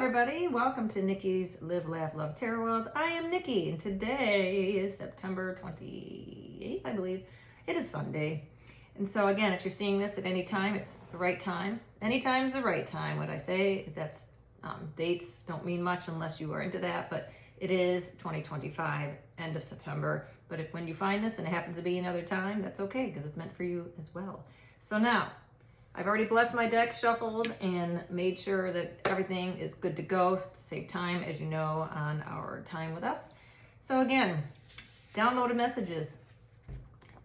everybody. Welcome to Nikki's Live, Laugh, Love Tarot World. I am Nikki, and today is September 28th, I believe. It is Sunday. And so again, if you're seeing this at any time, it's the right time. Anytime is the right time. What I say, that's dates don't mean much unless you are into that, but it is 2025, end of September. But if when you find this and it happens to be another time, that's okay, because it's meant for you as well. So now, I've already blessed my deck, shuffled, and made sure that everything is good to go to save time, as you know, on our time with us. So again, downloaded messages.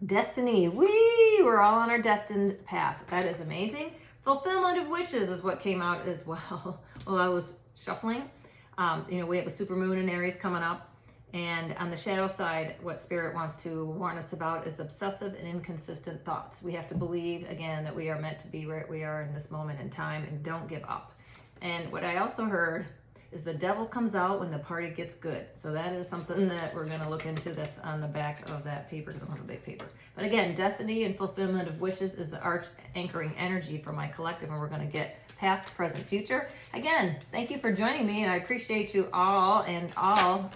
Destiny. We're all on our destined path. That is amazing. Fulfillment of wishes is what came out as well while I was shuffling. We have a super moon in Aries coming up. And on the shadow side, what Spirit wants to warn us about is obsessive and inconsistent thoughts. We have to believe, again, that we are meant to be where we are in this moment in time and don't give up. And what I also heard is the devil comes out when the party gets good. So that is something that we're going to look into. That's on the back of that paper. It's a little big paper. But again, destiny and fulfillment of wishes is the arch anchoring energy for my collective, and we're going to get past, present, future. Again, thank you for joining me, and I appreciate you all and all.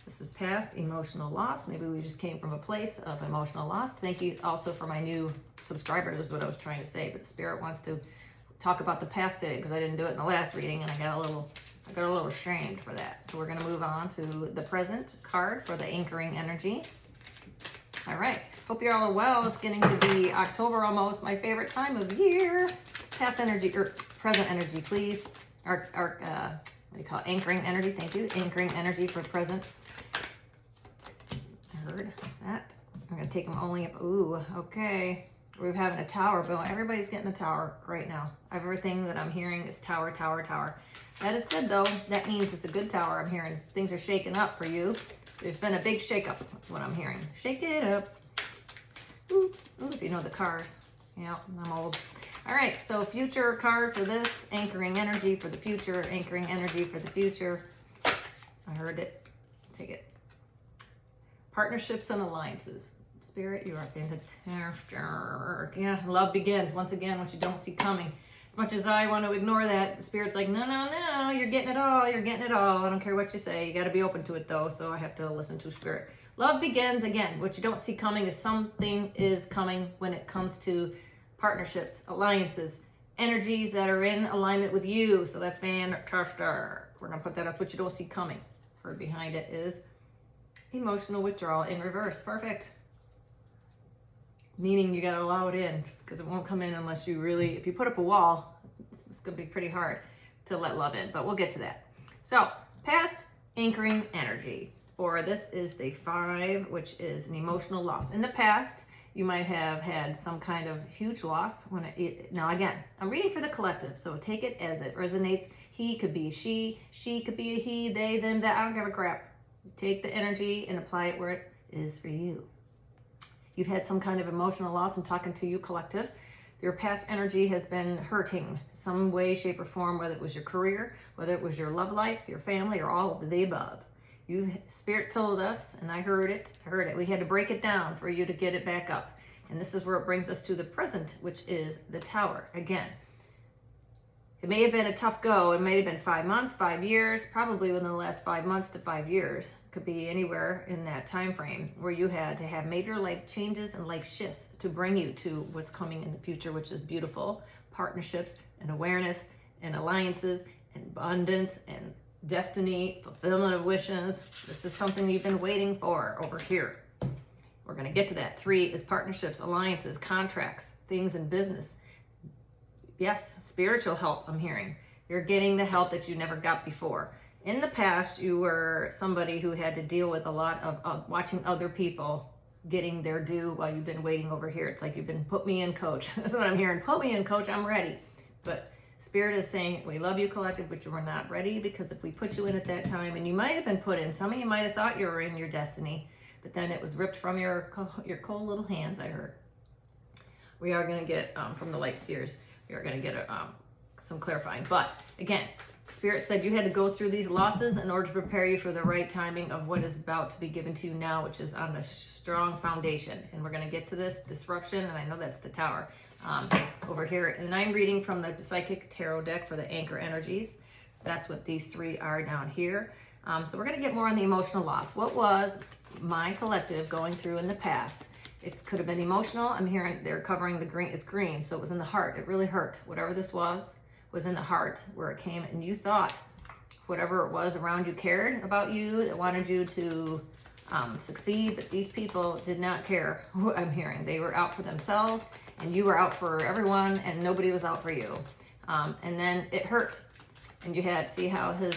This is past emotional loss. Maybe we just came from a place of emotional loss. Thank you also for my new subscribers, is what I was trying to say. But Spirit wants to talk about the past today because I didn't do it in the last reading, and I got a little ashamed for that. So we're going to move on to the present card for the anchoring energy. All right. Hope you're all well. It's getting to be October almost, my favorite time of year. Past energy or present energy, please. What do you call it? Anchoring energy. Thank you. Anchoring energy for present. Heard that. I'm going to take them only up. Ooh, okay. We're having a tower, but everybody's getting a tower right now. Everything that I'm hearing is tower, tower, tower. That is good, though. That means it's a good tower. I'm hearing things are shaking up for you. There's been a big shake-up. That's what I'm hearing. Shake it up. Ooh, ooh, if you know the cars. Yeah, I'm old. All right, so future card for this. Anchoring energy for the future. Anchoring energy for the future. I heard it. Take it. Partnerships and alliances. Spirit, you are fantastic. Yeah, love begins once again what you don't see coming. As much as I want to ignore that, Spirit's like, no, you're getting it all. You're getting it all. I don't care what you say. You got to be open to it, though, so I have to listen to Spirit. Love begins again. What you don't see coming is something is coming when it comes to partnerships, alliances, energies that are in alignment with you. So that's fantastic. We're going to put that up. What you don't see coming. Word behind it is emotional withdrawal in reverse. Perfect. Meaning you got to allow it in because it won't come in unless you really, if you put up a wall, it's going to be pretty hard to let love in, but we'll get to that. So past anchoring energy, or this is the 5, which is an emotional loss. In the past, you might have had some kind of huge loss. Now again, I'm reading for the collective, so take it as it resonates. He could be she could be a he, they, them, that. I don't give a crap. Take the energy and apply it where it is for you. You've had some kind of emotional loss. I'm talking to you, collective. Your past energy has been hurting some way, shape, or form, whether it was your career, whether it was your love life, your family, or all of the above. Spirit told us, and I heard it. We had to break it down for you to get it back up. And this is where it brings us to the present, which is the tower. Again, it may have been a tough go. It may have been 5 months, 5 years, probably within the last 5 months to 5 years. Could be anywhere in that time frame where you had to have major life changes and life shifts to bring you to what's coming in the future, which is beautiful. Partnerships and awareness and alliances and abundance and destiny, fulfillment of wishes. This is something you've been waiting for over here. We're going to get to that. 3 is partnerships, alliances, contracts, things in business. Yes, spiritual help, I'm hearing. You're getting the help that you never got before. In the past, you were somebody who had to deal with a lot of watching other people getting their due while you've been waiting over here. It's like you've been, put me in, coach. That's what I'm hearing. Put me in, coach. I'm ready. But Spirit is saying, we love you, collective, but you were not ready, because if we put you in at that time, and you might have been put in, some of you might have thought you were in your destiny, but then it was ripped from your cold little hands, I heard. We are going to get, from the light seers, we are going to get some clarifying. But again, Spirit said you had to go through these losses in order to prepare you for the right timing of what is about to be given to you now, which is on a strong foundation. And we're going to get to this disruption, and I know that's the tower over here. And I'm reading from the Psychic Tarot deck for the Anchor Energies. That's what these three are down here. So we're going to get more on the emotional loss. What was my collective going through in the past? It could have been emotional. I'm hearing they're covering the green. It's green, so it was in the heart. It really hurt. Whatever this was in the heart where it came, and you thought whatever it was around you cared about you, that wanted you to succeed, but these people did not care. What I'm hearing, they were out for themselves, and you were out for everyone, and nobody was out for you. And then it hurt, and you had, see how his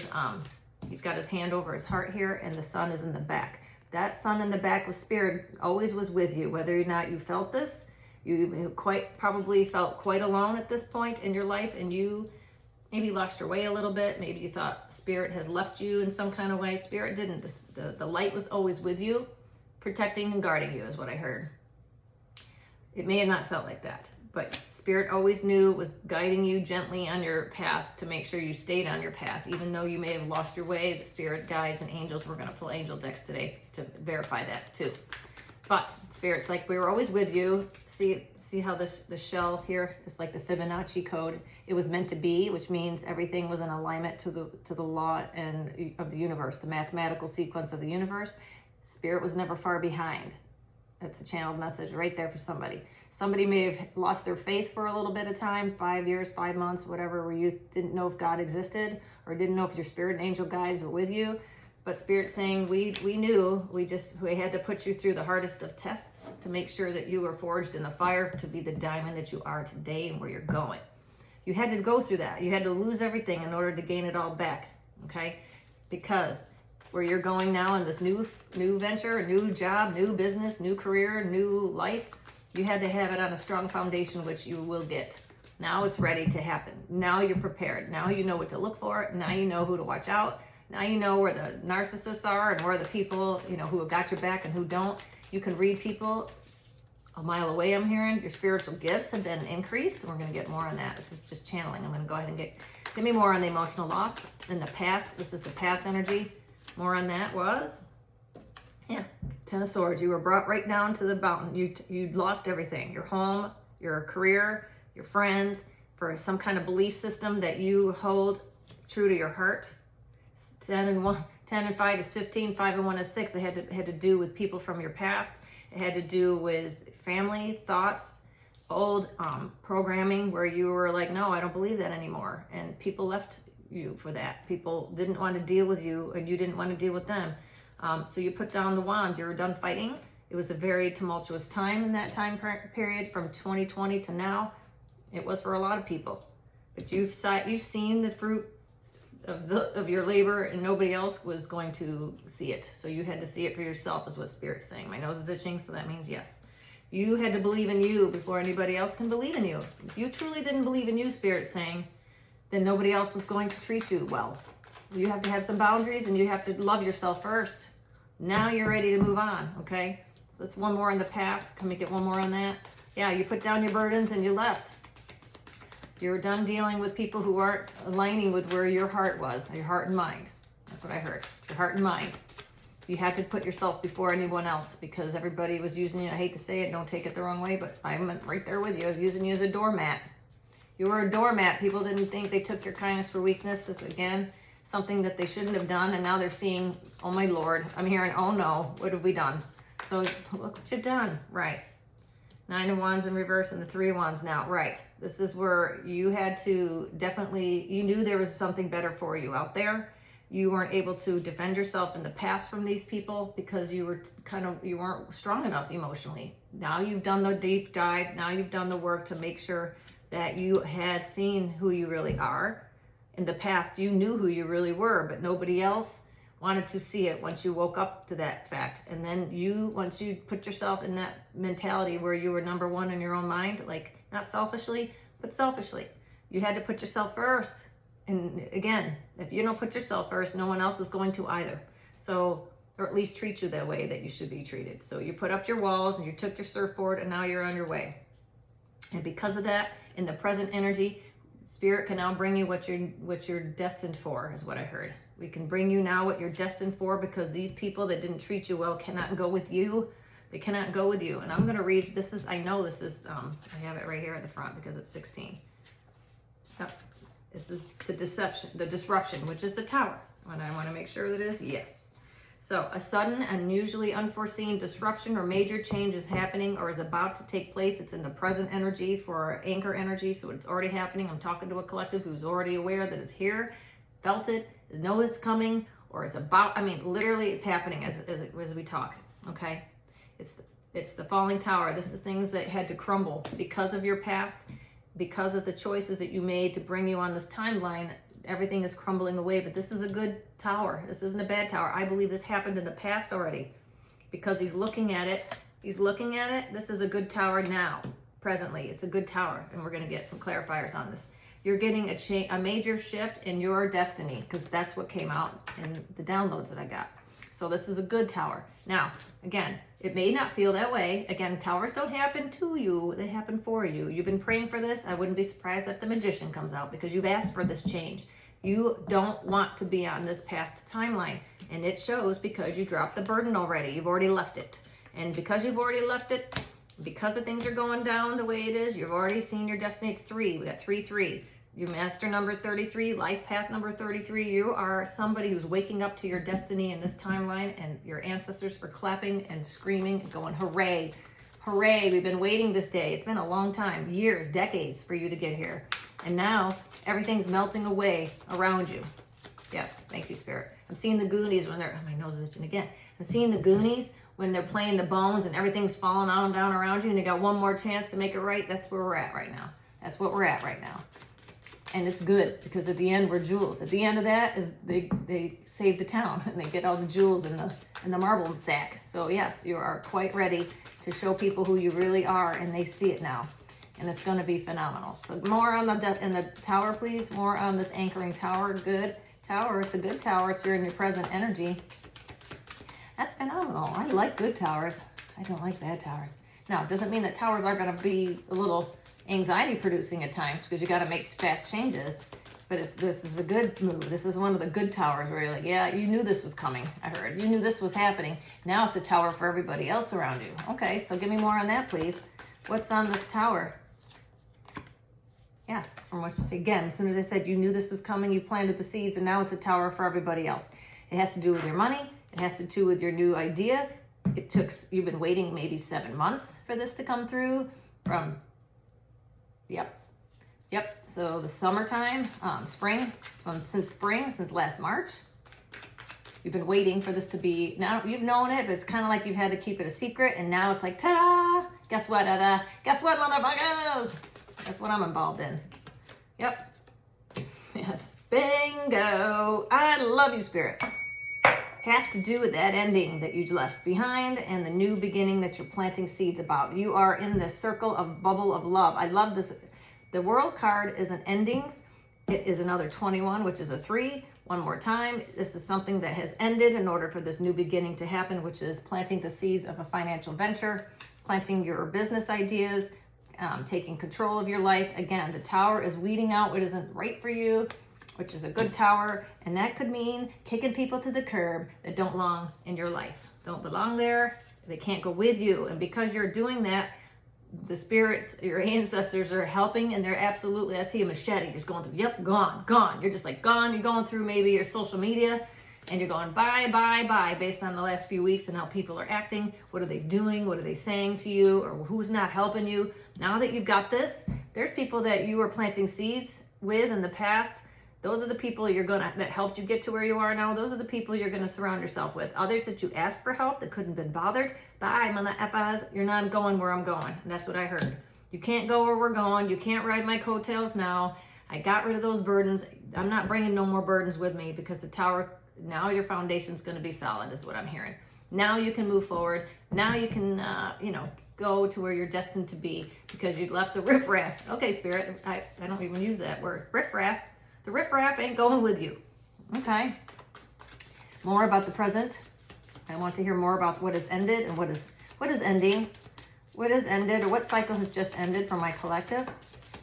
he's got his hand over his heart here, and the sun is in the back. That sun in the back with spirit always was with you, whether or not you felt this. You quite probably felt quite alone at this point in your life, and you maybe lost your way a little bit. Maybe you thought spirit has left you in some kind of way. Spirit didn't. The light was always with you, protecting and guarding you is what I heard. It may have not felt like that, but spirit always knew, was guiding you gently on your path to make sure you stayed on your path. Even though you may have lost your way, the spirit guides and angels, we're going to pull angel decks today to verify that too. But spirit's like, we were always with you. See how the shell here is like the Fibonacci code. It was meant to be, which means everything was in alignment to the law and of the universe, the mathematical sequence of the universe. Spirit was never far behind. That's a channeled message right there for somebody. Somebody may have lost their faith for a little bit of time, 5 years, 5 months, whatever, where you didn't know if God existed or didn't know if your spirit and angel guides were with you. But Spirit's saying, we knew, we had to put you through the hardest of tests to make sure that you were forged in the fire to be the diamond that you are today and where you're going. You had to go through that. You had to lose everything in order to gain it all back, okay? Because where you're going now in this new venture, a new job, new business, new career, new life, you had to have it on a strong foundation, which you will get. Now it's ready to happen. Now you're prepared. Now you know what to look for. Now you know who to watch out. Now you know where the narcissists are and where the people, who have got your back and who don't. You can read people a mile away, I'm hearing. Your spiritual gifts have been increased, and we're going to get more on that. This is just channeling. I'm going to go ahead and give me more on the emotional loss in the past. This is the past energy. More on that was, Ten of Swords. You were brought right down to the mountain. You lost everything. Your home, your career, your friends, for some kind of belief system that you hold true to your heart. 10 and 5 is 15, 5 and 1 is 6. It had to do with people from your past. It had to do with family, thoughts, old programming where you were like, no, I don't believe that anymore. And people left you for that. People didn't want to deal with you, and you didn't want to deal with them. So you put down the wands. You were done fighting. It was a very tumultuous time in that time period from 2020 to now. It was for a lot of people. But you've seen the fruit of your labor, and nobody else was going to see it. So you had to see it for yourself, is what Spirit's saying. My nose is itching, so that means yes. You had to believe in you before anybody else can believe in you. If you truly didn't believe in you, Spirit's saying, then nobody else was going to treat you well. You have to have some boundaries, and you have to love yourself first. Now you're ready to move on, okay? So that's one more in the past. Can we get one more on that? Yeah, you put down your burdens and you left. You're done dealing with people who aren't aligning with where your heart was, your heart and mind. That's what I heard, your heart and mind. You had to put yourself before anyone else because everybody was using you. I hate to say it, don't take it the wrong way, but I'm right there with you. I was using you as a doormat. You were a doormat. People didn't think they took your kindness for weakness. This, again, something that they shouldn't have done, and now they're seeing, oh my Lord, I'm hearing, oh no, what have we done? So look what you've done, right. 9 of Wands in reverse and the 3 of Wands now, right. This is where you had to definitely, you knew there was something better for you out there. You weren't able to defend yourself in the past from these people because you weren't strong enough emotionally. Now you've done the deep dive. Now you've done the work to make sure that you had seen who you really are. In the past, you knew who you really were, but nobody else wanted to see it once you woke up to that fact. And then once you put yourself in that mentality where you were number one in your own mind, like not selfishly, but selfishly, you had to put yourself first. And again, if you don't put yourself first, no one else is going to either. So, or at least treat you that way that you should be treated. So you put up your walls and you took your surfboard and now you're on your way. And because of that, in the present energy, Spirit can now bring you what you're destined for, is what I heard. We can bring you now what you're destined for because these people that didn't treat you well cannot go with you. They cannot go with you. And I'm going to read, I have it right here at the front because it's 16. This is the deception, the disruption, which is the Tower. And I want to make sure that it is yes. So a sudden, unusually unforeseen disruption or major change is happening or is about to take place. It's in the present energy for anchor energy, so it's already happening. I'm talking to a collective who's already aware that it's here, felt it, knows it's coming, or it's about, I mean, literally it's happening as we talk, okay? It's the falling tower. This is things that had to crumble because of your past, because of the choices that you made to bring you on this timeline. Everything is crumbling away, but this is a good tower. This isn't a bad tower. I believe this happened in the past already because he's looking at it. He's looking at it. This is a good tower now, presently. It's a good tower, and we're going to get some clarifiers on this. You're getting a major shift in your destiny because that's what came out in the downloads that I got. So this is a good tower. Now, again, it may not feel that way. Again, towers don't happen to you. They happen for you. You've been praying for this. I wouldn't be surprised if the magician comes out because you've asked for this change. You don't want to be on this past timeline. And it shows because you dropped the burden already. You've already left it. And because you've already left it, because the things are going down the way it is, you've already seen your destiny. It's 3. We got 3-3. Your master number 33, life path number 33. You are somebody who's waking up to your destiny in this timeline, and your ancestors are clapping and screaming and going, hooray, hooray. We've been waiting this day. It's been a long time, years, decades for you to get here. And now everything's melting away around you. Yes, thank you, Spirit. I'm seeing the Goonies when they're, oh, my nose is itching again. I'm seeing the Goonies when they're playing the bones and everything's falling on down around you and they got one more chance to make it right. That's where we're at right now. That's what we're at right now. And it's good because at the end we're jewels. At the end of that is they save the town and they get all the jewels in the marble sack. So yes, you are quite ready to show people who you really are, and they see it now, and it's going to be phenomenal. So more on in the tower, please. More on this anchoring tower. Good tower. It's a good tower. It's you're in your present energy. That's phenomenal. I like good towers. I don't like bad towers. Now, it doesn't mean that towers are going to be a little anxiety producing at times because you got to make fast changes, but this is a good move. This is one of the good towers where you're like, yeah, you knew this was coming. I heard you knew this was happening. Now it's a tower for everybody else around you. Okay, so give me more on that, please. What's on this tower? Yeah, from what you say. Again, as soon as I said you knew this was coming, you planted the seeds, and now it's a tower for everybody else. It has to do with your money. It has to do with your new idea. You've been waiting maybe 7 months for this to come through from. Yep. So the summertime, spring, since last March, you've been waiting for this to be, now you've known it, but it's kind of like you've had to keep it a secret. And now it's like, ta-da, guess what, guess what, motherfuckers? That's what I'm involved in. Yep. Yes. Bingo. I love you, Spirit. Has to do with that ending that you left behind and the new beginning that you're planting seeds about. You are in the circle of bubble of love. I love this. The World card is an endings. It is another 21, which is a 3. One more time. This is something that has ended in order for this new beginning to happen, which is planting the seeds of a financial venture, planting your business ideas, taking control of your life. Again, the tower is weeding out what isn't right for you, which is a good tower, and that could mean kicking people to the curb that don't belong in your life. Don't belong there. They can't go with you. And because you're doing that, the spirits, your ancestors are helping, and they're absolutely, I see a machete just going through, yep, gone. You're just like gone. You're going through maybe your social media, and you're going bye, based on the last few weeks and how people are acting. What are they doing? What are they saying to you? Or who's not helping you? Now that you've got this, there's people that you were planting seeds with in the past. Those are the people that helped you get to where you are now. Those are the people you're gonna surround yourself with. Others that you asked for help that couldn't have been bothered. Bye, mother effas. You're not going where I'm going. And that's what I heard. You can't go where we're going. You can't ride my coattails now. I got rid of those burdens. I'm not bringing no more burdens with me because the tower, now your foundation's gonna be solid is what I'm hearing. Now you can move forward. Now you can, go to where you're destined to be because you left the riffraff. Okay, Spirit, I don't even use that word, riffraff. The riffraff ain't going with you. Okay. More about the present. I want to hear more about what has ended and what is ending. What has ended or what cycle has just ended for my collective.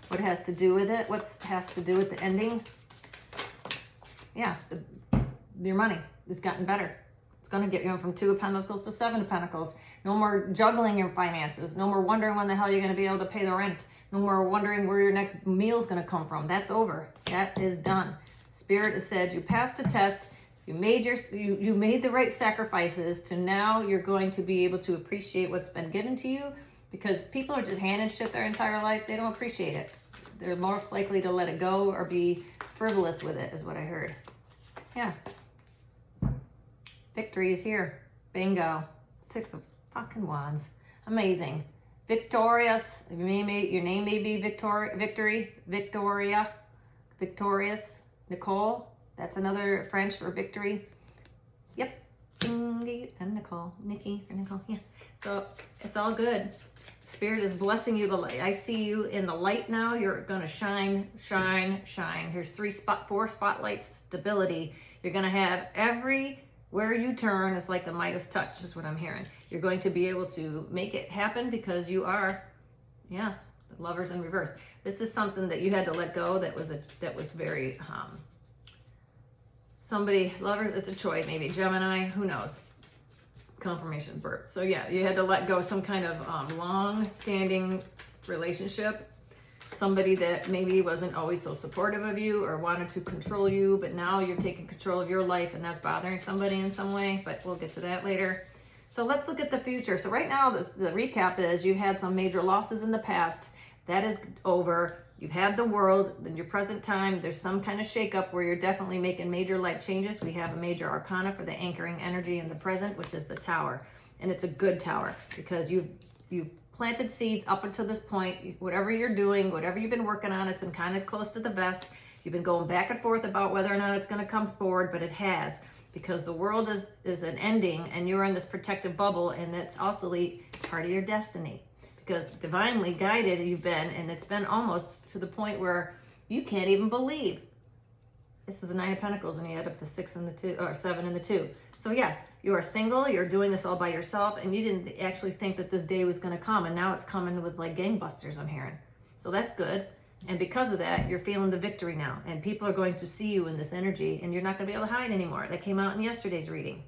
What has to do with it. What has to do with the ending. Yeah, your money has gotten better. It's going to get you from 2 of Pentacles to 7 of Pentacles. No more juggling your finances. No more wondering when the hell you're going to be able to pay the rent. No more wondering where your next meal is going to come from. That's over. That is done. Spirit has said you passed the test. You made you made the right sacrifices to now you're going to be able to appreciate what's been given to you, because people are just handed shit their entire life. They don't appreciate it. They're most likely to let it go or be frivolous with it, is what I heard. Yeah. Victory is here. Bingo. 6 of fucking wands. Amazing. Victorious. Your name may be Victory. Victoria. Victorious. Nicole. That's another French for victory. Yep. Indeed. And Nicole. Nikki for Nicole. Yeah. So it's all good. Spirit is blessing you the light. I see you in the light now. You're going to shine, shine, shine. Here's 4 spotlights, stability. You're going to have where you turn is like the Midas touch, is what I'm hearing. You're going to be able to make it happen because you are, yeah, the Lovers in reverse. This is something that you had to let go that was very, Lovers, it's a choice, maybe Gemini, who knows? Confirmation of birth. So yeah, you had to let go some kind of long-standing relationship. Somebody that maybe wasn't always so supportive of you or wanted to control you, but now you're taking control of your life and that's bothering somebody in some way, but we'll get to that later. So let's look at the future. So right now, the recap is you've had some major losses in the past. That is over. You've had the world. In your present time, there's some kind of shakeup where you're definitely making major life changes. We have a major arcana for the anchoring energy in the present, which is the Tower. And it's a good tower because you've planted seeds up until this point. Whatever you're doing, whatever you've been working on, it's been kind of close to the vest. You've been going back and forth about whether or not it's going to come forward, but it has, because the world is an ending and you're in this protective bubble, and that's also part of your destiny. Because divinely guided you've been, and it's been almost to the point where you can't even believe. This is the 9 of Pentacles when you add up the 6 and the 2, or 7 and the 2. So yes, you are single, you're doing this all by yourself, and you didn't actually think that this day was going to come, and now it's coming with like gangbusters, I'm hearing. So that's good. And because of that, you're feeling the victory now, and people are going to see you in this energy, and you're not going to be able to hide anymore. That came out in yesterday's reading.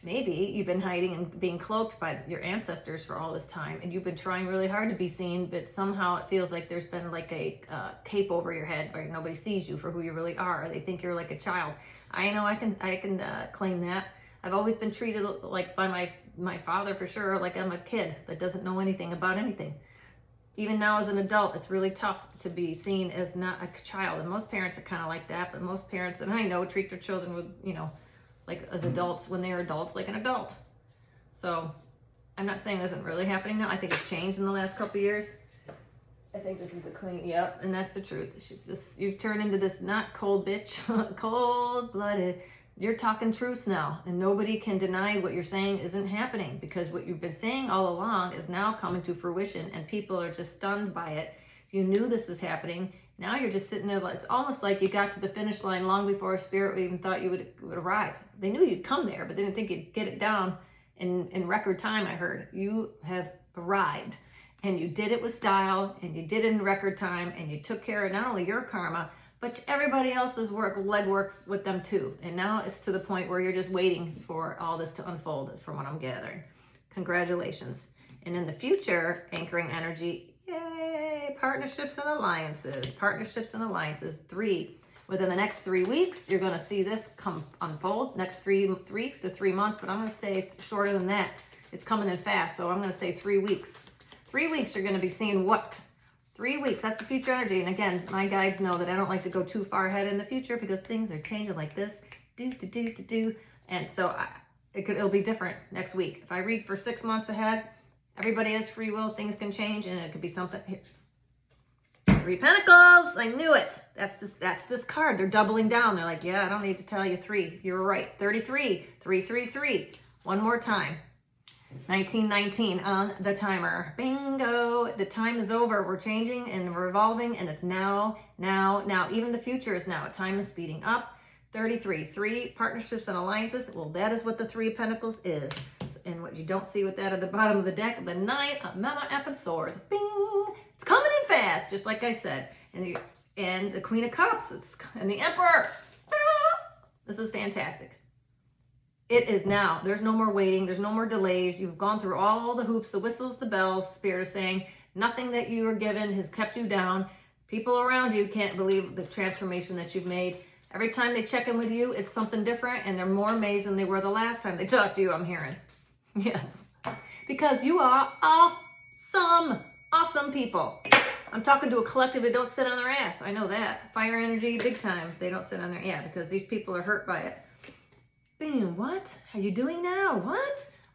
Maybe you've been hiding and being cloaked by your ancestors for all this time, and you've been trying really hard to be seen, but somehow it feels like there's been like a cape over your head, or nobody sees you for who you really are, or they think you're like a child. I know I can claim that. I've always been treated like by my father, for sure, like I'm a kid that doesn't know anything about anything. Even now as an adult, it's really tough to be seen as not a child, and most parents are kind of like that, but most parents that I know treat their children with, like as adults, when they're adults, like an adult. So I'm not saying this isn't really happening now. I think it's changed in the last couple of years. I think this is the queen. Yep, and that's the truth. You've turned into this not cold bitch, cold-blooded. You're talking truth now, and nobody can deny what you're saying isn't happening, because what you've been saying all along is now coming to fruition, and people are just stunned by it. You knew this was happening. Now you're just sitting there. It's almost like you got to the finish line long before Spirit even thought you would arrive. They knew you'd come there, but they didn't think you'd get it down in record time, I heard. You have arrived, and you did it with style, and you did it in record time, and you took care of not only your karma, but everybody else's legwork with them too. And now it's to the point where you're just waiting for all this to unfold, is from what I'm gathering. Congratulations. And in the future, anchoring energy, yay, partnerships and alliances. Partnerships and alliances, 3. Within the next 3 weeks, you're going to see this come unfold. Next 3 weeks to 3 months, but I'm going to stay shorter than that. It's coming in fast, so I'm going to say 3 weeks. 3 weeks, you're going to be seeing what? 3 weeks, that's the future energy. And again, my guides know that I don't like to go too far ahead in the future, because things are changing like this. And so it'll be different next week. If I read for 6 months ahead, everybody has free will. Things can change, and it could be something. 3 Pentacles. I knew it. That's this card. They're doubling down. They're like, yeah, I don't need to tell you 3. You were right. 33. 333. One more time. 1919 on the timer. Bingo. The time is over. We're changing and we're evolving, and it's now. Even the future is now. Time is speeding up. 33. 3 partnerships and alliances. Well, that is what the 3 of Pentacles is. And what you don't see with that at the bottom of the deck, the 9 of mother effing swords. Bing! It's coming in fast, just like I said. And the Queen of Cups, and the Emperor. This is fantastic. It is now. There's no more waiting. There's no more delays. You've gone through all the hoops, the whistles, the bells. Spirit is saying, Nothing that you were given has kept you down. People around you can't believe the transformation that you've made. Every time they check in with you, it's something different, and they're more amazed than they were the last time they talked to you, I'm hearing. Yes. Because you are awesome people. I'm talking to a collective that don't sit on their ass. I know that. Fire energy, big time. They don't sit on their ass because these people are hurt by it. Boom, what are you doing now?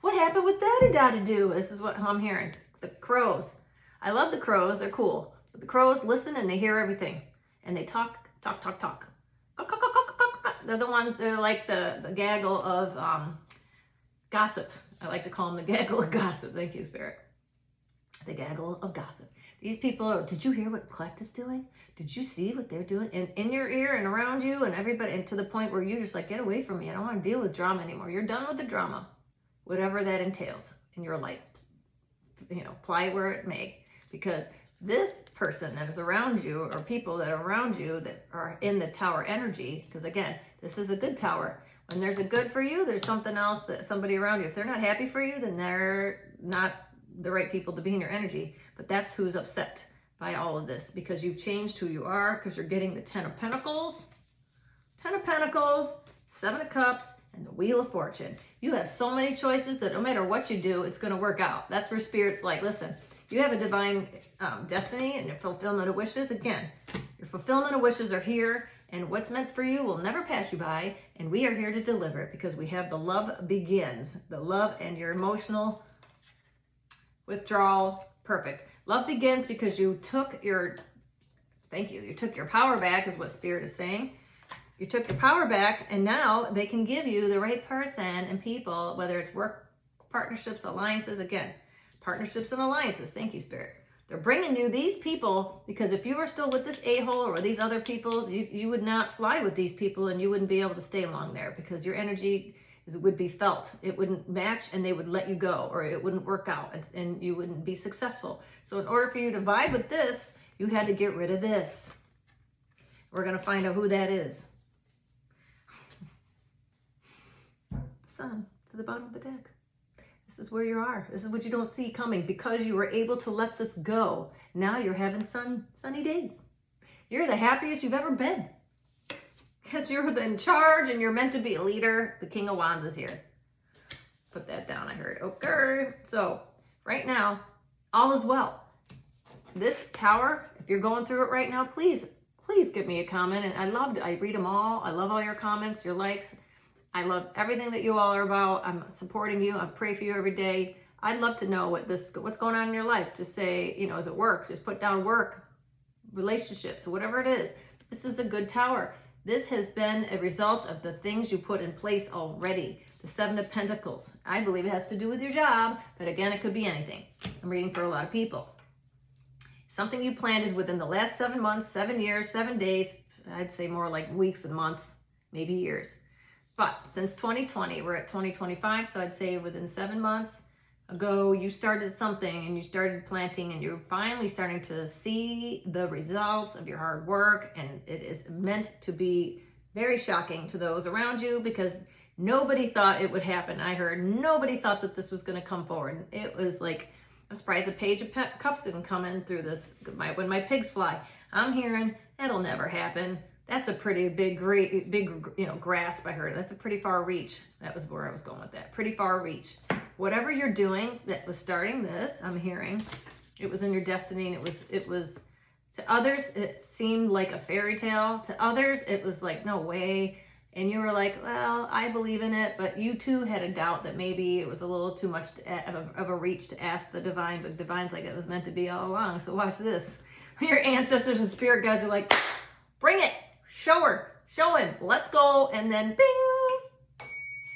What happened with da-da-da-da-do? This is what I'm hearing. The crows. I love the crows. They're cool. But the crows listen and they hear everything. And they talk. They're the ones, they're like the gaggle of gossip. I like to call them the gaggle of gossip. Thank you, Spirit. The gaggle of gossip. These people are, did you hear what Collect is doing? Did you see what they're doing? And in your ear and around you and everybody, and to the point where you're just like, get away from me. I don't want to deal with drama anymore. You're done with the drama, whatever that entails in your life. You know, apply where it may. Because this person that is around you, or people that are around you that are in the tower energy, because again, this is a good tower. When there's a good for you, there's something else that somebody around you, if they're not happy for you, then they're not the right people to be in your energy. But that's who's upset by all of this, because you've changed who you are, because you're getting the 10 of Pentacles, 10 of Pentacles, 7 of Cups, and the Wheel of Fortune. You have so many choices that no matter what you do, it's going to work out. That's where Spirit's like, listen, you have a divine destiny and your fulfillment of wishes. Again, your fulfillment of wishes are here, and what's meant for you will never pass you by, and we are here to deliver it because we have the love begins. The love and your emotional withdrawal. Perfect. Love begins because you took your, thank you, you took your power back is what Spirit is saying. You took your power back, and now they can give you the right person and people, whether it's work, partnerships, alliances, again, partnerships and alliances. Thank you, Spirit. They're bringing you these people because if you were still with this a-hole or these other people, you would not fly with these people and you wouldn't be able to stay long there because your energy would be felt. It wouldn't match and they would let you go, or it wouldn't work out and you wouldn't be successful. So in order for you to vibe with this, you had to get rid of this. We're going to find out who that is. Sun to the bottom of the deck. This is where you are. This is what you don't see coming because you were able to let this go. Now you're having sunny days. You're the happiest you've ever been. Because you're in charge and you're meant to be a leader. The King of Wands is here. Put that down, I heard. Okay. So right now, all is well. This tower, if you're going through it right now, please give me a comment. And I read them all. I love all your comments, your likes. I love everything that you all are about. I'm supporting you. I pray for you every day. I'd love to know what's going on in your life. Just say, is it work? Just put down work, relationships, whatever it is. This is a good tower. This has been a result of the things you put in place already. The 7 of Pentacles. I believe it has to do with your job, but again, it could be anything. I'm reading for a lot of people. Something you planted within the last 7 months, 7 years, 7 days. I'd say more like weeks and months, maybe years. But since 2020, we're at 2025, so I'd say within 7 months ago, you started something and you started planting and you're finally starting to see the results of your hard work, and it is meant to be very shocking to those around you because nobody thought it would happen. I heard nobody thought that this was going to come forward. It was like, I'm surprised the Page of Cups didn't come in through this. When my pigs fly, I'm hearing it'll never happen. That's a pretty big grasp. I heard that's a pretty far reach. That was where I was going with that. Pretty far reach. Whatever you're doing that was starting this, I'm hearing, it was in your destiny, and it was to others, it seemed like a fairy tale. To others, it was like, no way. And you were like, well, I believe in it, but you too had a doubt that maybe it was a little too much of a reach to ask the divine, but divine's like, it was meant to be all along. So watch this. Your ancestors and spirit guides are like, bring it. Show him, let's go, and then bing,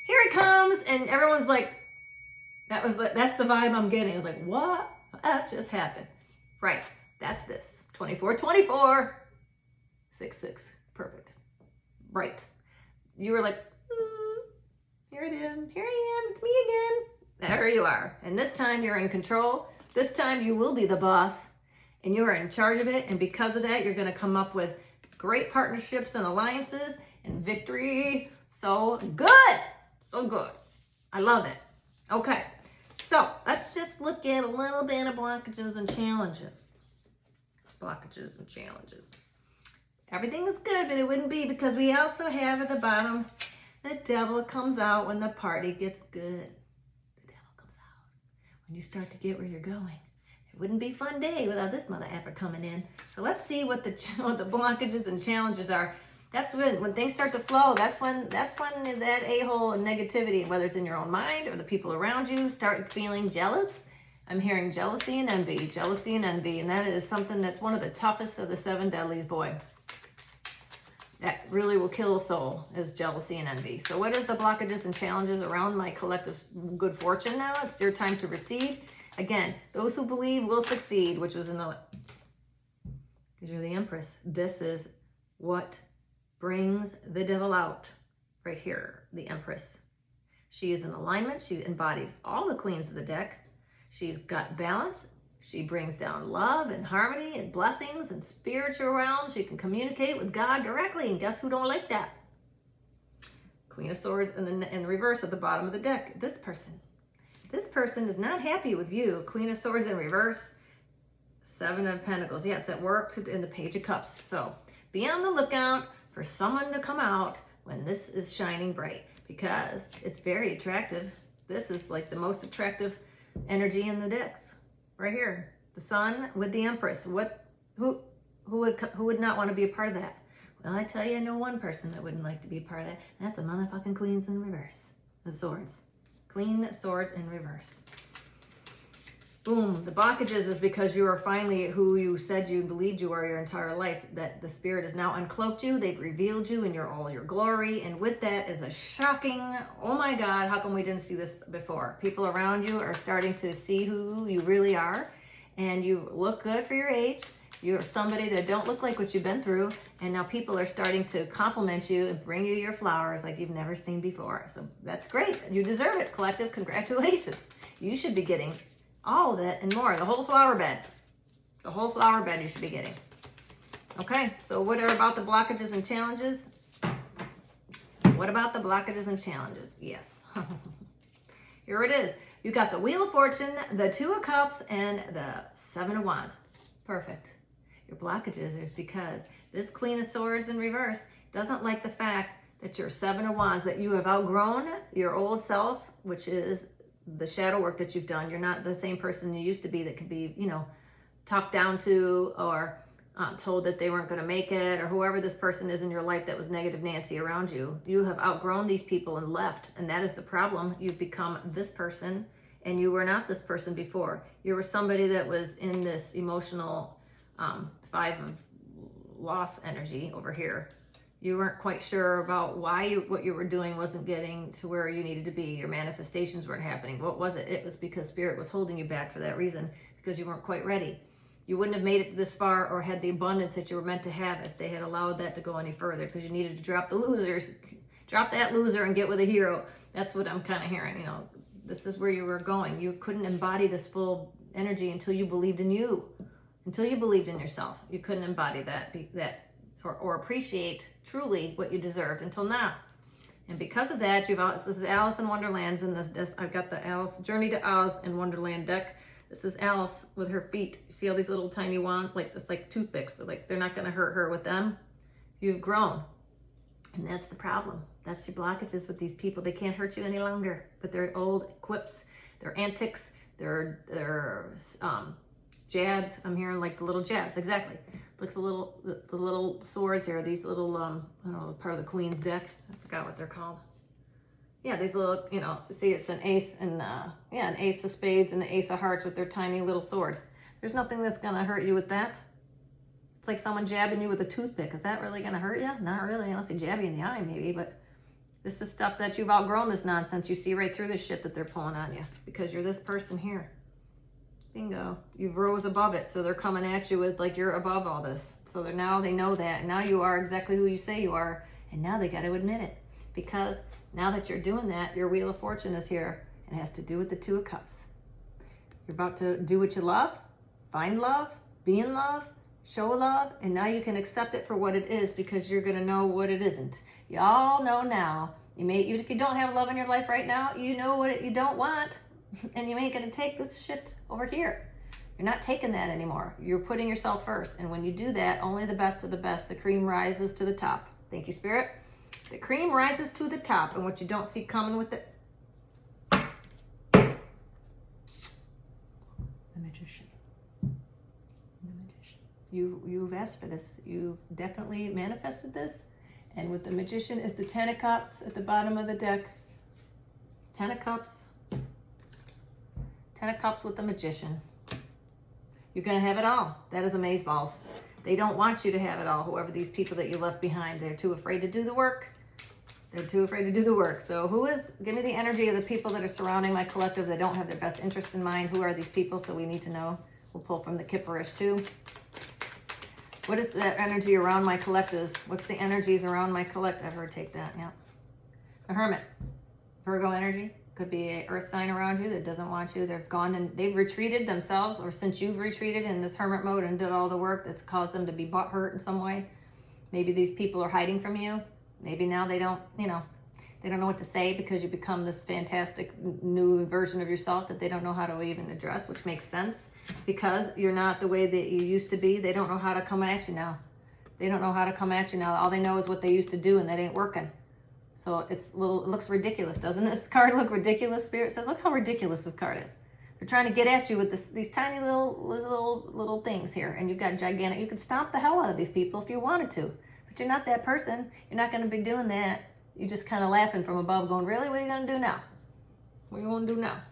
here it comes, and everyone's like, that's the vibe I'm getting. It's like, what? That just happened. Right, that's this, 24/24, 6/6, perfect. Right, you were like, here I am, it's me again. There you are, and this time you're in control. This time you will be the boss, and you are in charge of it, and because of that, you're going to come up with great partnerships and alliances and victory. So good. So good. I love it. Okay. So let's just look at a little bit of blockages and challenges. Blockages and challenges. Everything is good, but it wouldn't be, because we also have at the bottom, the devil comes out when the party gets good. The devil comes out when you start to get where you're going. It wouldn't be a fun day without this mother effer coming in. So let's see what the blockages and challenges are. That's when things start to flow. That's when that a-hole and negativity, whether it's in your own mind or the people around you, start feeling jealous. I'm hearing jealousy and envy, and that is something that's one of the toughest of the 7 deadlies, boy. That really will kill a soul, is jealousy and envy. So what is the blockages and challenges around my collective good fortune now? It's your time to receive. Again, those who believe will succeed, which was in the, because you're the Empress. This is what brings the devil out right here, the Empress. She is in alignment. She embodies all the queens of the deck. She's got balance. She brings down love and harmony and blessings and spiritual realms. She can communicate with God directly. And guess who don't like that? Queen of Swords in reverse at the bottom of the deck. This person. This person is not happy with you. Queen of Swords in reverse. 7 of Pentacles. Yeah, it's at work in the Page of Cups. So be on the lookout for someone to come out when this is shining bright, because it's very attractive. This is like the most attractive energy in the decks. Right here, the Sun with the Empress. Who would not want to be a part of that? Well, I tell you, I know one person that wouldn't like to be a part of that, and that's the motherfucking Queens in reverse. The Swords. Queen Swords in reverse. Boom. The blockages is because you are finally who you said you believed you were your entire life, that the Spirit has now uncloaked you. They've revealed you in all your glory. And with that is a shocking, oh my God, how come we didn't see this before? People around you are starting to see who you really are. And you look good for your age. You're somebody that don't look like what you've been through. And now people are starting to compliment you and bring you your flowers like you've never seen before. So that's great. You deserve it. Collective congratulations. You should be getting all of that and more. The whole flower bed. The whole flower bed you should be getting. Okay, so what are about the blockages and challenges? What about the blockages and challenges? Yes. Here it is. You got the Wheel of Fortune, the 2 of Cups, and the 7 of Wands. Perfect. Your blockages is because this Queen of Swords in reverse doesn't like the fact that your 7 of Wands, that you have outgrown your old self, which is the shadow work that you've done. You're not the same person you used to be that could be, talked down to or told that they weren't going to make it, or whoever this person is in your life that was negative Nancy around you. You have outgrown these people and left, and that is the problem. You've become this person, and you were not this person before. You were somebody that was in this emotional 5 of loss energy over here. You weren't quite sure about why what you were doing wasn't getting to where you needed to be. Your manifestations weren't happening. What was it? It was because Spirit was holding you back for that reason, because you weren't quite ready. You wouldn't have made it this far or had the abundance that you were meant to have if they had allowed that to go any further, because you needed to drop the losers. Drop that loser and get with a hero. That's what I'm kind of hearing. This is where you were going. You couldn't embody this full energy until you believed in you, until you believed in yourself. You couldn't embody that or appreciate truly what you deserved until now. And because of that, this is Alice in Wonderland's in this. I've got the Alice Journey to Oz in Wonderland deck. This is Alice with her feet. You see all these little tiny wands, it's like toothpicks. So they're not going to hurt her with them. You've grown. And that's the problem. That's your blockages with these people. They can't hurt you any longer with their old quips, their antics, their jabs. I'm hearing like the little jabs. Exactly. Look, the little swords here. These little, I don't know, it's part of the Queen's deck. I forgot what they're called. Yeah, these little, see, it's an ace and, an ace of spades and the ace of hearts with their tiny little swords. There's nothing that's going to hurt you with that. It's like someone jabbing you with a toothpick. Is that really going to hurt you? Not really, unless they jab you in the eye maybe, but this is stuff that you've outgrown, this nonsense. You see right through this shit that they're pulling on you because you're this person here. Bingo. You've rose above it, so they're coming at you with like you're above all this. So now they know that, and now you are exactly who you say you are, and now they got to admit it, because now that you're doing that, your Wheel of Fortune is here, and it has to do with the 2 of Cups. You're about to do what you love, find love, be in love, show love, and now you can accept it for what it is, because you're going to know what it isn't. You all know now. If you don't have love in your life right now, you know what you don't want. And you ain't gonna take this shit over here. You're not taking that anymore. You're putting yourself first. And when you do that, only the best of the best, the cream rises to the top. Thank you, Spirit. The cream rises to the top, and what you don't see coming with it, the magician. The magician. You've asked for this. You've definitely manifested this. And with the magician is the 10 of cups at the bottom of the deck. 10 of cups. 10 of cups with the magician. You're going to have it all. That is amazeballs. They don't want you to have it all. Whoever these people that you left behind, they're too afraid to do the work. They're too afraid to do the work. So give me the energy of the people that are surrounding my collective that don't have their best interest in mind. Who are these people? So we need to know. We'll pull from the Kipperish too. What is that energy around my collectives? What's the energies around my collective? I've heard take that, yeah. The Hermit. Virgo energy. Could be an earth sign around you that doesn't want you. They've gone and they've retreated themselves, or since you've retreated in this hermit mode and did all the work that's caused them to be hurt in some way. Maybe these people are hiding from you. Maybe now they don't, they don't know what to say because you become this fantastic new version of yourself that they don't know how to even address, which makes sense because you're not the way that you used to be. They don't know how to come at you now. They don't know how to come at you now. All they know is what they used to do, and that ain't working. So it looks ridiculous, doesn't this card look ridiculous? Spirit says, look how ridiculous this card is. They're trying to get at you with these tiny little things here, and you've got gigantic. You could stomp the hell out of these people if you wanted to, but you're not that person. You're not going to be doing that. You're just kind of laughing from above, going, really? What are you going to do now? What are you going to do now?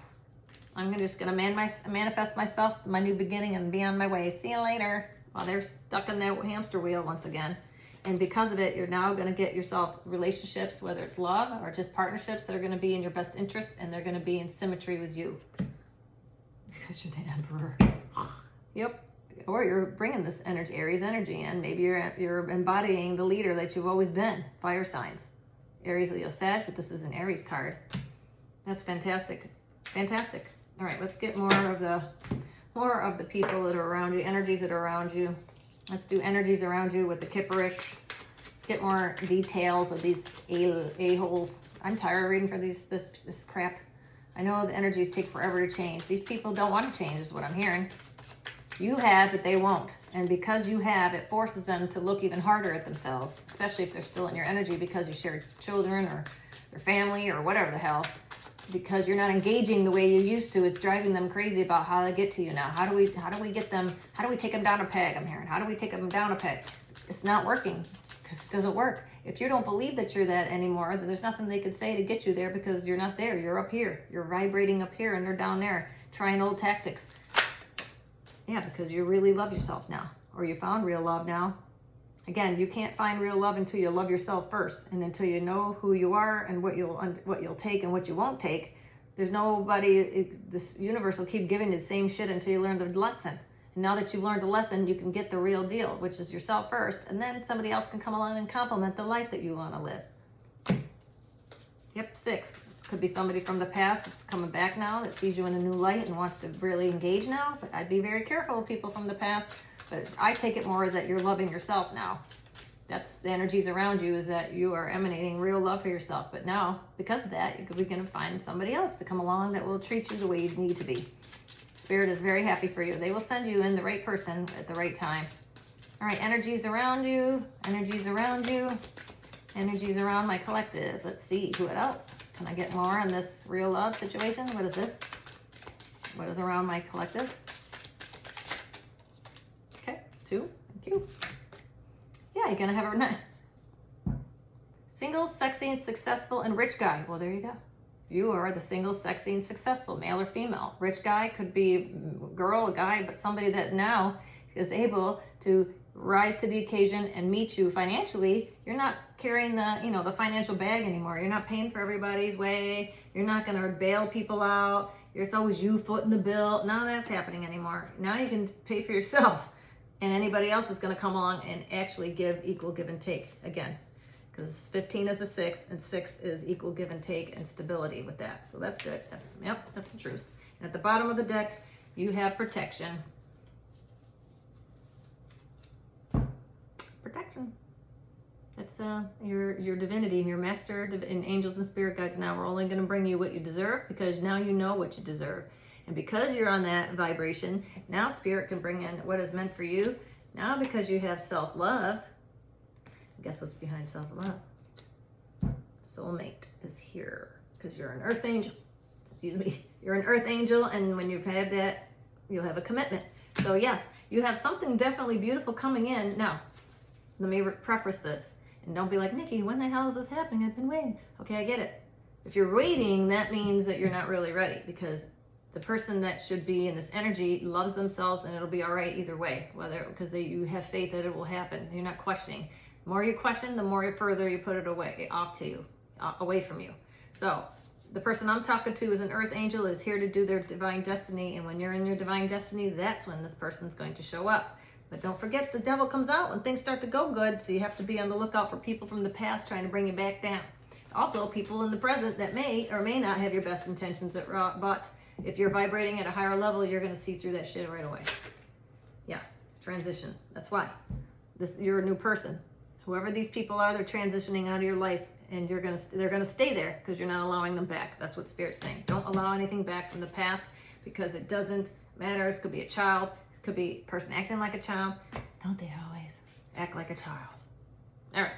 I'm just going to manifest myself, my new beginning, and be on my way. See you later. Well, they're stuck in that hamster wheel once again. And because of it, you're now going to get yourself relationships, whether it's love or just partnerships that are going to be in your best interest, and they're going to be in symmetry with you. Because you're the Emperor. Yep. Or you're bringing this energy, Aries energy in. Maybe you're embodying the leader that you've always been. Fire signs. Aries, Leo, Sag, but this is an Aries card. That's fantastic. Fantastic. All right, let's get more of the people that are around you, energies that are around you. Let's do energies around you with the Kipperish. Let's get more details of these a-holes. I'm tired of reading for this crap. I know the energies take forever to change. These people don't want to change is what I'm hearing. You have, but they won't. And because you have, it forces them to look even harder at themselves, especially if they're still in your energy because you share children or their family or whatever the hell. Because you're not engaging the way you used to, it's driving them crazy about how to get to you now. How do we take them down a peg? I'm hearing. How do we take them down a peg? It's not working because it doesn't work. If you don't believe that you're that anymore, then there's nothing they could say to get you there because you're not there. You're up here. You're vibrating up here and they're down there trying old tactics. Yeah, because you really love yourself now, or you found real love now. Again, you can't find real love until you love yourself first, and until you know who you are and what you'll take and what you won't take. There's nobody. This universe will keep giving you the same shit until you learn the lesson. And now that you've learned the lesson, you can get the real deal, which is yourself first, and then somebody else can come along and complement the life that you want to live. Yep, 6. This could be somebody from the past that's coming back now that sees you in a new light and wants to really engage now. But I'd be very careful with people from the past. But I take it more as that you're loving yourself now. That's the energies around you, is that you are emanating real love for yourself. But now, because of that, you're going to find somebody else to come along that will treat you the way you need to be. Spirit is very happy for you. They will send you in the right person at the right time. All right, energies around you, energies around you, energies around my collective. Let's see, who else? Can I get more on this real love situation? What is this? What is around my collective? 2. Thank you. Yeah, you're gonna have a single, sexy, and successful, and rich guy. Well, there you go. You are the single, sexy, and successful, male or female. Rich guy could be a girl, a guy, but somebody that now is able to rise to the occasion and meet you financially. You're not carrying the financial bag anymore. You're not paying for everybody's way. You're not gonna bail people out. It's always you footing the bill. None of that's happening anymore. Now you can pay for yourself. And anybody else is going to come along and actually give equal give and take again, because 15 is a 6 and 6 is equal give and take and stability with that. So that's good. That's the truth. And at the bottom of the deck, you have protection. Protection. It's your divinity, your master and angels and spirit guides now are only going to bring you what you deserve, because now you know what you deserve. And because you're on that vibration, now spirit can bring in what is meant for you. Now because you have self-love, guess what's behind self-love? Soulmate is here, because you're an earth angel. Excuse me. You're an earth angel, and when you've had that, you'll have a commitment. So yes, you have something definitely beautiful coming in. Now, let me preface this. And don't be like, Nikki, when the hell is this happening? I've been waiting. Okay, I get it. If you're waiting, that means that you're not really ready, because the person that should be in this energy loves themselves, and it'll be all right either way, whether because you have faith that it will happen. You're not questioning. The more you question, the more further you put it away from you. So the person I'm talking to is an earth angel, is here to do their divine destiny. And when you're in your divine destiny, that's when this person's going to show up. But don't forget, the devil comes out when things start to go good. So you have to be on the lookout for people from the past trying to bring you back down. Also, people in the present that may or may not have your best intentions but if you're vibrating at a higher level, you're going to see through that shit right away. Yeah, transition. That's why. You're a new person. Whoever these people are, they're transitioning out of your life, and they're gonna stay there because you're not allowing them back. That's what Spirit's saying. Don't allow anything back from the past, because it doesn't matter. It could be a child. It could be a person acting like a child. Don't they always act like a child? All right,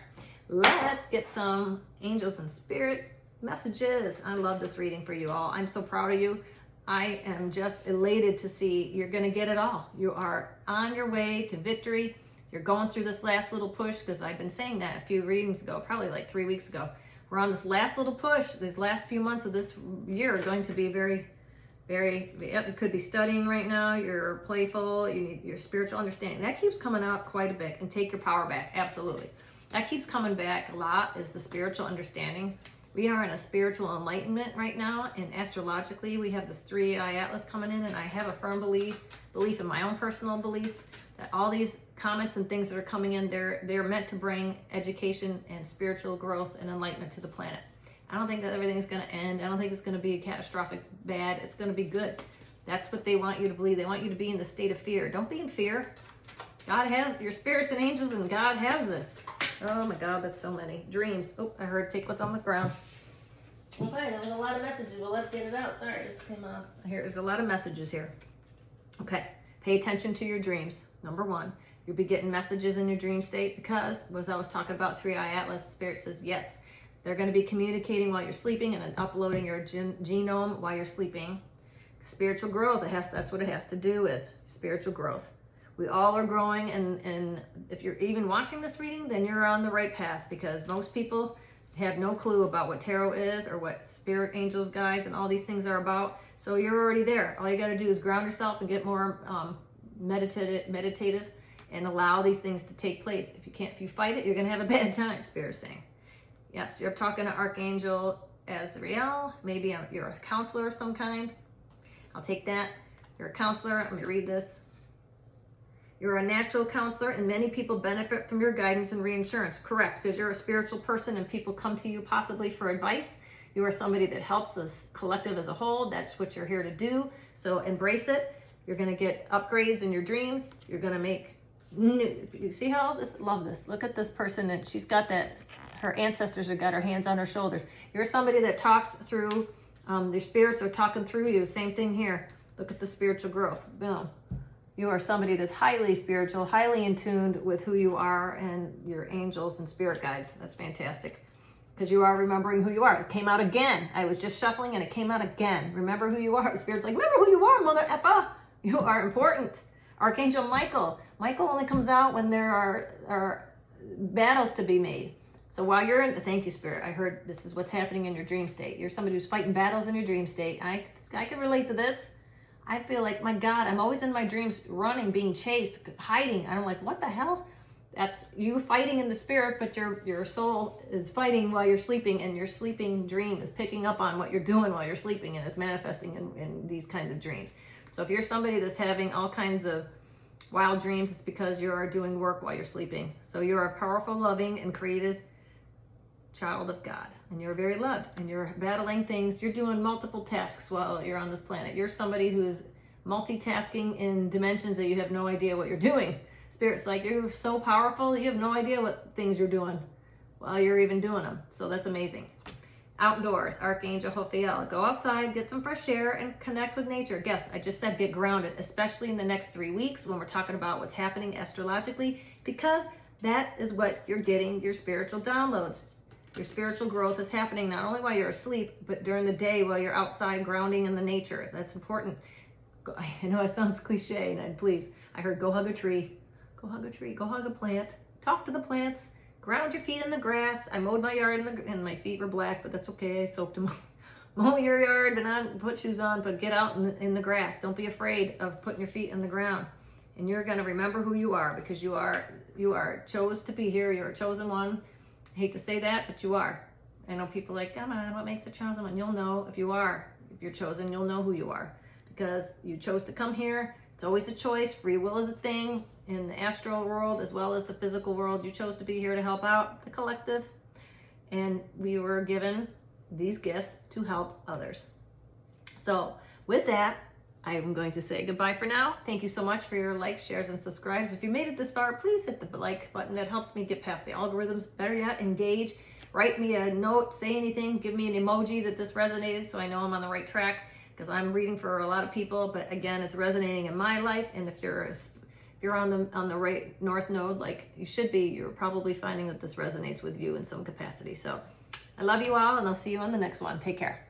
let's get some angels and spirit messages. I love this reading for you all. I'm so proud of you. I am just elated to see you're going to get it all. You are on your way to victory. You're going through this last little push, because I've been saying that a few readings ago, probably like 3 weeks ago. We're on this last little push. These last few months of this year are going to be very, very, it could be studying right now. You're playful. You need your spiritual understanding. That keeps coming out quite a bit. And take your power back. Absolutely. That keeps coming back a lot, is the spiritual understanding. We are in a spiritual enlightenment right now, and astrologically, we have this 3-eye atlas coming in, and I have a firm belief in my own personal beliefs that all these comments and things that are coming in, they're meant to bring education and spiritual growth and enlightenment to the planet. I don't think that everything is going to end. I don't think it's going to be catastrophic bad. It's going to be good. That's what they want you to believe. They want you to be in the state of fear. Don't be in fear. God has your spirits and angels, and God has this. Oh my God, that's so many. Dreams. Oh, I heard take what's on the ground. Okay, there's a lot of messages. Well, let's get it out. Sorry, this came off. There's a lot of messages here. Okay, pay attention to your dreams. Number one, you'll be getting messages in your dream state, because, as I was talking about 3-eye atlas, Spirit says, yes, they're going to be communicating while you're sleeping and uploading your genome while you're sleeping. Spiritual growth, that's what it has to do with, spiritual growth. We all are growing, and if you're even watching this reading, then you're on the right path, because most people have no clue about what tarot is or what spirit, angels, guides, and all these things are about. So you're already there. All you got to do is ground yourself and get more meditative and allow these things to take place. If you fight it, you're going to have a bad time, Spirit's saying. Yes, you're talking to Archangel Azrael. Maybe you're a counselor of some kind. I'll take that. You're a counselor. Let me read this. You're a natural counselor, and many people benefit from your guidance and reinsurance. Correct, because you're a spiritual person and people come to you possibly for advice. You are somebody that helps the collective as a whole. That's what you're here to do. So embrace it. You're going to get upgrades in your dreams. You're going to make new. You see how love this. Look at this person, and she's got that. Her ancestors have got her hands on her shoulders. You're somebody that talks through, their spirits are talking through you. Same thing here. Look at the spiritual growth. Boom. You are somebody that's highly spiritual, highly in tune with who you are and your angels and spirit guides. That's fantastic, because you are remembering who you are. It came out again. I was just shuffling and it came out again. Remember who you are. Spirit's like, remember who you are, mother effa. You are important. Archangel Michael. Michael only comes out when there are battles to be made. So while you're in, thank you, Spirit. I heard this is what's happening in your dream state. You're somebody who's fighting battles in your dream state. I can relate to this. I feel like, my God, I'm always in my dreams running, being chased, hiding. I'm like, what the hell? That's you fighting in the spirit, but your soul is fighting while you're sleeping, and your sleeping dream is picking up on what you're doing while you're sleeping and is manifesting in these kinds of dreams. So if you're somebody that's having all kinds of wild dreams, it's because you are doing work while you're sleeping. So you're a powerful, loving, and creative child of God, and you're very loved, and you're battling things. You're doing multiple tasks while you're on this planet. You're somebody who is multitasking in dimensions that you have no idea what you're doing. Spirit's like, you're so powerful, you have no idea what things you're doing. while you're even doing them. So that's amazing. Outdoors, Archangel Raphael. Go outside, get some fresh air, and connect with nature. Yes, I just said get grounded, especially in the next 3 weeks when we're talking about what's happening astrologically, because that is what you're getting your spiritual downloads. Your spiritual growth is happening not only while you're asleep, but during the day while you're outside grounding in the nature. That's important. I know it sounds cliche, and please, I heard go hug a tree. Go hug a tree, go hug a plant. Talk to the plants. Ground your feet in the grass. I mowed my yard and my feet were black, but that's okay. I soaked them. Mow your yard and not put shoes on, but get out in the grass. Don't be afraid of putting your feet in the ground. And you're going to remember who you are, because you are chose to be here. You're a chosen one. I hate to say that, but you are. I know people like, come on, what makes a chosen one? You'll know if you are. If you're chosen, you'll know who you are, because you chose to come here. It's always a choice. Free will is a thing in the astral world as well as the physical world. You chose to be here to help out the collective, and we were given these gifts to help others. So with that, I am going to say goodbye for now. Thank you so much for your likes, shares, and subscribes. If you made it this far, please hit the like button. That helps me get past the algorithms. Better yet, engage. Write me a note, say anything, give me an emoji that this resonated so I know I'm on the right track, because I'm reading for a lot of people, but again, it's resonating in my life. And if you're on the right north node like you should be, you're probably finding that this resonates with you in some capacity. So I love you all, and I'll see you on the next one. Take care.